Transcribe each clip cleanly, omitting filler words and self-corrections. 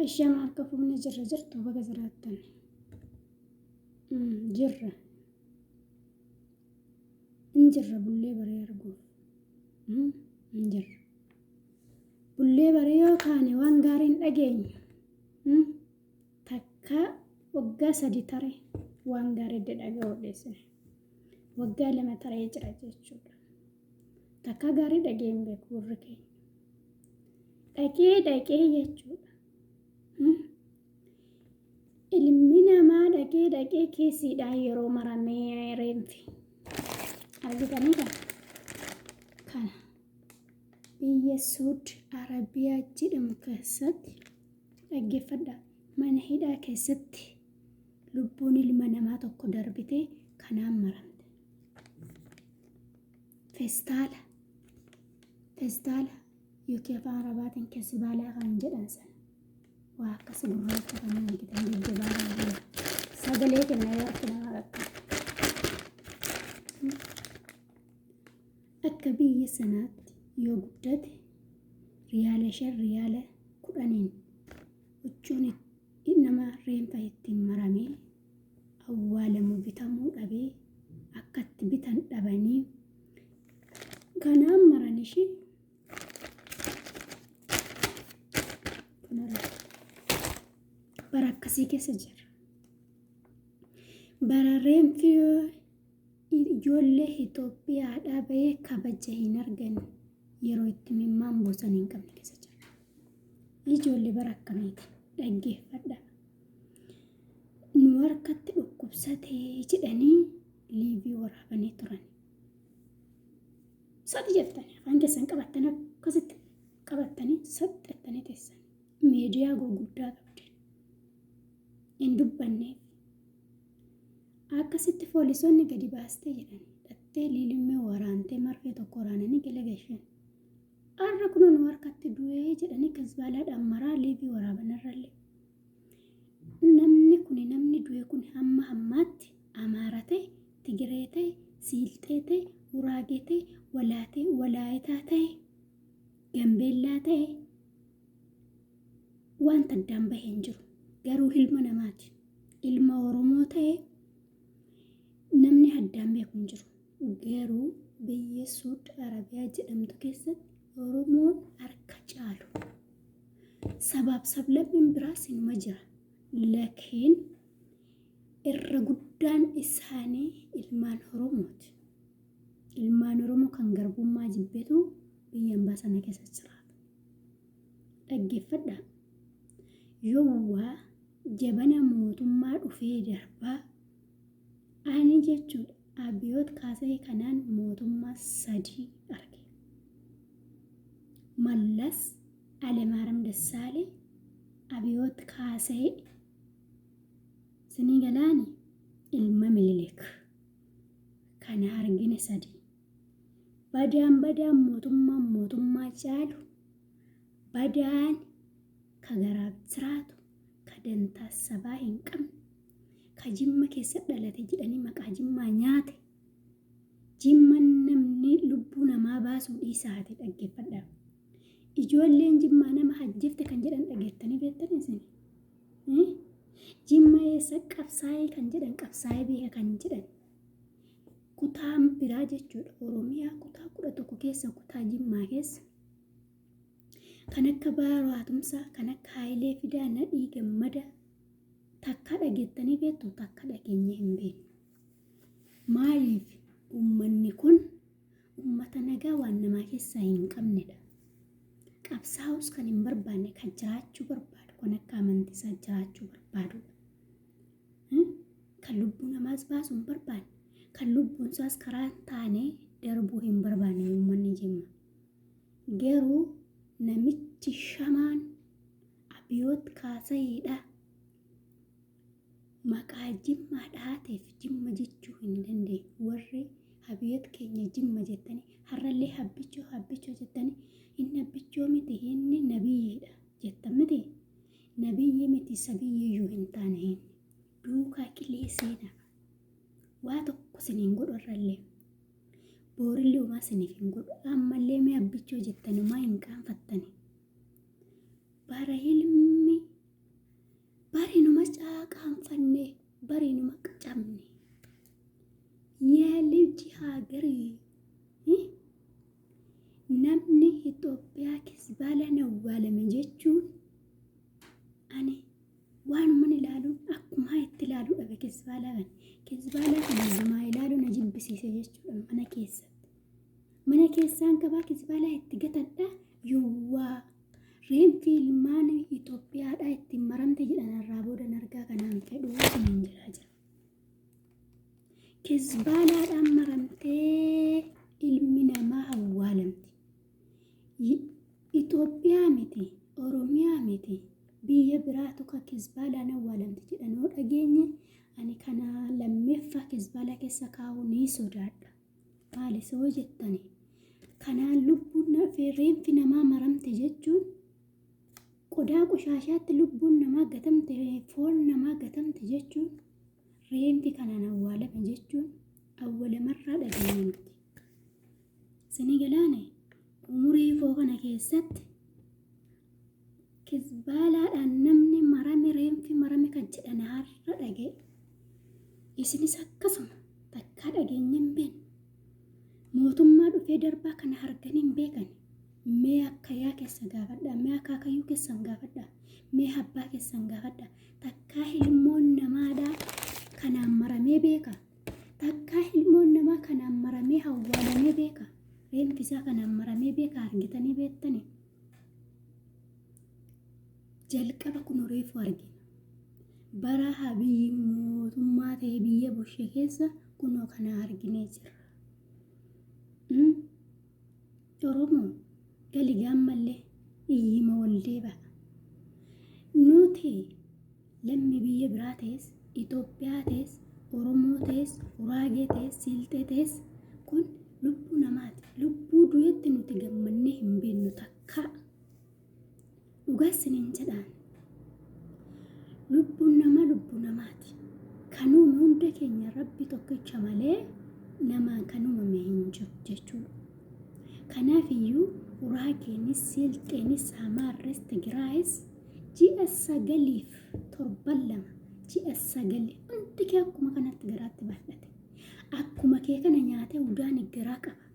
Asham harka fuunee jirtu baga jiraattan. Jirra. Injirra bullee baree arguuf. Injirra. Bullee baree yookaan waan gaariin dhageenyu. Takka waggaa 3 tare waan gaarii dhaga'uu odeessine. Waggaa 2 taree jira jechuudha. Takka gaarii dhageen beeku warri keenya. Dhaqee jechuudha. Ilmi namaa dhaqee keessiidhaan yeroo maramee reenfi. Argitanii kana biyya Saudi Arabiyaa jedhamu keessatti dhaggeeffadhaa. Mana hidhaa keessatti lubbuun ilma namaa tokko darbitee kanaan maramte. Feestaala yookiin afaan Arabaatiin keessibaalaa kan jedhan sana. Waa akkas gurraacha kan argitan jajjabaa sagalee kenna yoo argina maqaa. Akka biyya sanaatti yoo guddate riyaala 5 riyaala 10 huccuun nama reenfa ittiin maramee awwaalamu bitamuu dhabee akkatti bitan dhabanii kanaan maran ishii bara akkasii keessa jira. Bara reenfi ijoollee Itoophiyaadhaa bahee kabaja hin arganne yeroo itti mimmaan boosan hin qabne keessa jira. Ijoollee bara akkamiiti dhaggeeffadha. Nu harkatti dhukkubsatee jedhanii liivii waraabanii turan. Sadi jettanii afaan keessan qabattanii akkasitti qabattanii saxxattanii teessan. Miidiyaa gurguddaa qabdi. Hin dubbanneef. Akkasitti poolisoonni gadi baastee jedhanii dhattee liilimmee waraantee marfee tokko waraananii galagashan. Har'a kun nu harkatti du'ee jedhanii kasbaalaadhaan maraa liivii waraabanarrallee. Namni du'e kun hamma hammaatti Amaara ta'e, Tigiree ta'e, Siilxee ta'e, Uraagee ta'e, Walaayitaa ta'e, Gambeellaa ta'e wanta addaan bahee hin jiru. Garuu ilma namaati. Ilma Oromoo ta'e namni addaan beeku hin jiru. Garuu biyya Saudi Arabiyaa jedhamtu keessatti Oromoon harka caalu. Sabaaf sablammiin biraas inuma jira. Laakiin irra guddaan isaanii ilmaan Oromooti. Ilmaan Oromoo kan garbummaa jibbeetu biyya hambaa sana keessa jiraata. Dhaggeeffadhaa. Yoowwaa jabana mootummaa dhufee darbaa ani jechuudha. Abiyoot kaasee kanaan mootummaa 3 arge. Mallas Alamaaram Dassaalee Abiyoot kaasee sinii galaani ilma Minilik kana argine 3. Badaan mootummaa caalu badaan ka garaaf jiraatu ka dantaa sabaa hin qabne ka jimma keessa dhalate jedhanii maqaa jimmaa nyaate jimman namni lubbuu namaa baasuu dhiisaate dhaggeeffadhaa. Ijoolleen jimmaa nama hajjifte kan jedhan dhageettanii beektanii isin? Jimma eessa qabsaa'ee kan jedhan qabsaa'ee beeka kan jedhan kutaan biraa jechuudha. Oromiyaa kutaa 11 keessa kutaa jimmaa keessa kan akka Baaroo Hatumsaa, kan akka Haayilee Fidaa, Nadhii Gammada takka dhageettanii beektu takka dhageenye hin beeknu. Maaliif uummanni kun uummata nagaa waan namaa keessaa hin qabnedha. Qabsaa'us kan hin barbaanne kan jiraachuu barbaadu kan akka amantiisaa jiraachuu barbaadudha. Kan lubbuu namaas baasuu hin barbaanne kan lubbuun isaas karaa taanee darbuu hin barbaanne uummanni jimma. Garuu namichi shamaan Abiyoot kaasayeedha. Maqaa jimmaa dhaateef jimma jechuu hin dandeenye. Warri Abiyoot keenya jimma jettanii har'allee habbichoo jettanii inni habbichoo miti inni nabiyyiidha jettan miti. Nabiyyi miti sabiyyiyyuu hin taane inni duukaa qilee seenaa waa tokko siniin godhu irrallee boorillee umaa siniif hin godhu. Ammallee mee habbichoo jettanii maa hin qaanfattani. Bara ilmi barinuma caaqaanfanne barinuma cabne የልጅ ሀገር namni Itoophiyaa kisbaala nawwaalame jechuun ani waanuma ilaaluun akkuma itti ilaaluu dhabe kisbaala kana namaa ilaaluu na jibbisiise jechuudha mana keessaan qabaa kisbaala itti gatadha yuwwaa reenfi ilmaan Itoophiyaadhaa ittiin maramte jedhan irraa booda argaa kanaan fedhuu siniin jira kisbaalaadhaan maramtee ilmi namaa awwaalamti Itoophiyaa miti Oromiyaa miti biyya biraatu ka kisbaalaan awwaalamti jedhanoo dhageenye ani kana lammeeffaa kisbaala keessa kaa'uu ni sodaadha maali soo jettani kanaan lubbuun reenfi namaa maramte jechuun qodaa qoshaashaatti lubbuun namaa gatamte foon namaa gatamte jechuun reenfi kanaan awwaalame jechuun awwaalamarraa dhageenyamti sini galaane umurii foo kana keessatti kisbaalaadhaan namni marame reenfi marame kan jedhan har'a dhagee isinis akkasuma takkaa dhageenye hin beekne mootummaa dhufee darbaa kana arganii hin beekan mee akkayaa keessa gaafadha mee akaakayyuu keessan gaafadha mee abbaa keessan gaafadha takkaa ilmoon namaadhaa kanaan maramee beeka takkaa ilmoon namaa kanaan maramee awwaalamee beeka reenfi isaa kanaan maramee beeka argitanii beektanii jalqaba kun reefu argina bara habiyyi mootummaa ta'e biyya bushee keessa kunoo kana arginee jira Oromoo galigaan mallee iyyima waldee ba'a nuti lammi biyya biraa ta'es Itoophiyaa ta'es Oromoo ta'es Uraagee ta'es Silxee ta'es kun lubbuu namaati lubbuu du'eetti nuti gammannee hin beeknu takka dhugaa isiniin jedhaan lubbuun namaa lubbuu namaati kan uume hunda keenya rabbi tokkicha malee namaan kan uumame hin jiru jechuudha kanaaf iyyuu Uraageenis Silxeenis Amaarres Tigiraayis ji'a 9 ji'a 9 hundi kee akkuma kanatti garaatti baadhate akkuma kee kana nyaatee udaan garaa qaba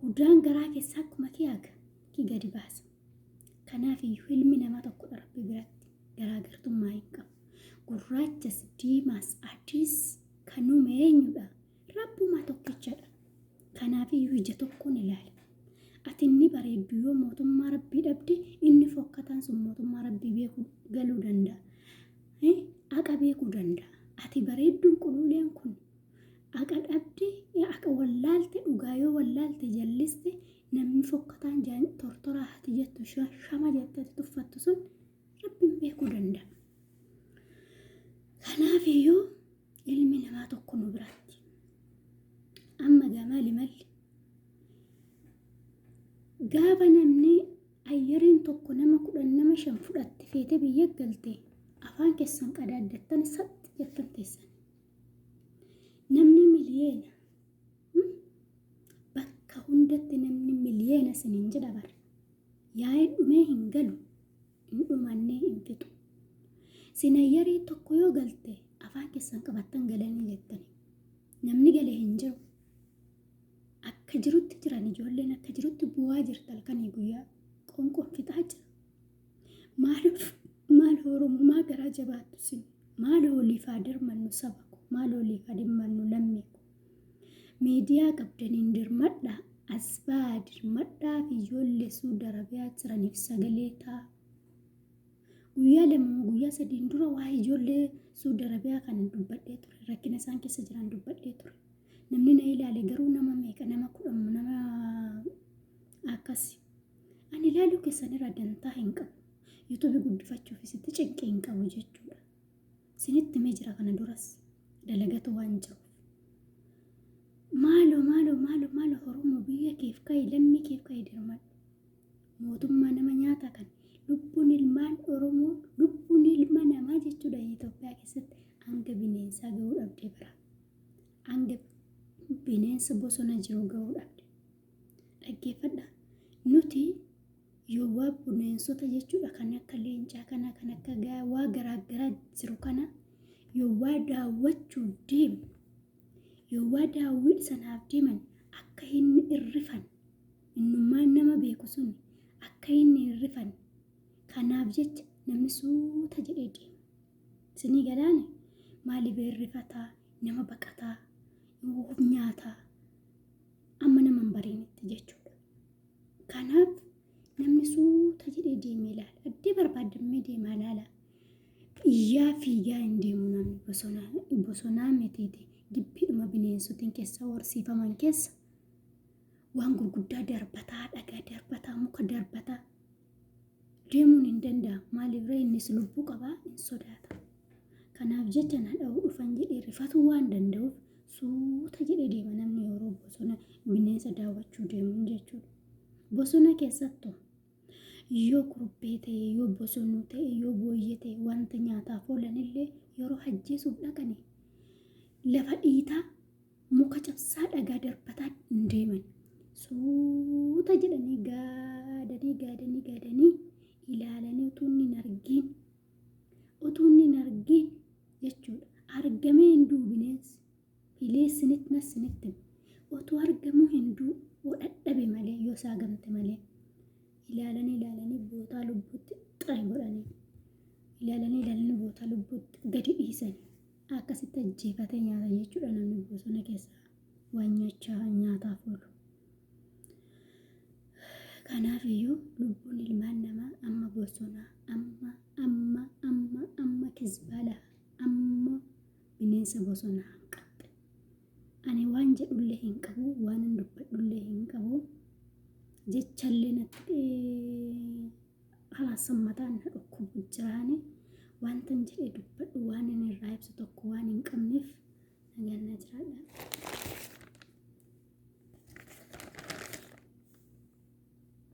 udaan garaa keessaa akkuma kee haga ki gadi baasa kanaaf iyyuu ilmi namaa tokko rabbi biratti garaagartummaa hin qabu gurraachas diimaas adiis kan uume eenyudha rabbuma tokkichadha kanaaf iyyuu ija tokkoon ilaali ati inni bareeddu yoo mootummaa rabbii dhabde inni fokkataan sun mootummaa rabbii beekuu galuu danda'a aqa beekuu danda'a ati bareedduun quluuleen kun aqa dhabde aqa wallaalte dhugaa yoo wallaalte jalliste namni fokkataan tortoraa hati jettu shama jettee tuffattu sun rabbiin beekuu danda'a kanaaf iyyuu ilmi namaa tokko nu biratti amma gamaali malli gaafa namni ayyariin tokko nama 15 fudhatte feete biyya galte afaan keessan qadaaddattan satti jettan teessan namni miliyeena bakka hundatti namni miliyeena siniin jedha bara yaa'ee dhumee hin galu hin dhumannee hin fixu sinayyarii tokko yoo galte afaan keessan qabattan galanii jettani namni galee hin jiru akka jirutti jiran ijoolleen akka jirutti bu'aa jirti halkanii guyyaa qoonqoon fixaa jira maal Oromummaa garaa jabaattu sin maal waliif dirmannu saba ko maal waliif dirmannu lammii ko miidiyaa qabdaniin dirmadha asbaa dirmadhaa fi ijoollee Suudi Arabiyaa jiraniif sagalee ta'a guyyaa lama guyyaa sadiin dura waa ijoollee Suudi Arabiyaa kan dubbadhee ture rakkina isaan keessa jiran dubbadhee ture namni na ilaale garuu nama meeqa nama 10 nama akkasi ani ilaaluu keessanirra dantaa hin qabu YouTube guddifachuuf isitti cinqee hin qabu jechuudha sinitti mee jira kana duras dalagatu waan jiruuf maalo Oromoo biyya keef ka'e lammii keef ka'e dirmadhu mootummaa nama nyaata kan lubbuun ilmaan Oromoo lubbuun ilma namaa jechuudha Itoophiyaa keessatti hanga bineensaa ga'uu dhabdee bira hanga bineensa bosona jiru ga'uu dhabde dhaggeeffadha nuti yoo waa bineensota jechuudha kan akka leencaa kana kan akka gaawaa garaagaraa jiru kana yoo waa daawwachuu deemu yoo waa daawwii sanaaf deeman akka inni irrifan innummaan nama beeku sun akka inni irrifan kanaaf jecha namni suuta jedhee deema. Isinii galaane maaliif irrifataa nama baqataa nyaataa amma nama hin bariinitti jechuudha. Kanaaf namni suuta jedhee deemee ilaala. Addee barbaadamee deemaa ilaala. Iyyaa fiigaa hin deemu namni bosonaa mitiiti. Gibbiidhuma bineensotiin keessa horsiifaman keessa waan gurguddaa darbataa, dhagaa darbataa, muka darbataa deemuun hin danda'amu. Maaliif innis lubbuu qabaa hin sodaata. Kanaaf jecha na dha'uu dhufan jedhee rifatuu waan danda'uuf suuta jedhee deema namni yeroo bosona bineensa daawwachuu deemu jechuudha. Bosona keessattuu yoo kuruphee ta'e, yoo bosonuu ta'e, yoo booyyee ta'e wanta nyaataaf oolanillee yeroo ajjeesuuf dhaqani lafa dhiitaa muka cabsaa dhagaa darbataa hin deeman. Suuta jedhanii gaadanii ilaalanii utuu inni hin argiin jechuudha. Argamee hin du'u bineensi. Bileessinit nassinitti utuu argamuu hin du'u dadhabe malee yoo saagamte malee ilaalanii bootaa lubbuutti xiraay godhanii ilaalanii bootaa lubbuutti gadi dhiisanii akkasitti ajjeefatee nyaata jechuudha namni bosona keessaa waan nyaataaf oolu. Kanaaf iyyuu lubbuun ilmaan namaa amma bosonaa amma kisbaalaa amma bineensa bosonaa hin qabde. Ani waan jedhullee hin qabu waan hin dubbadhullee hin qabu jechallee natti halaassammataan na dhukkubu jiraane wanta hin jedhee dubbadhu waan inni irraa ibsu tokko waan hin qabneef nagaan na jiraadha.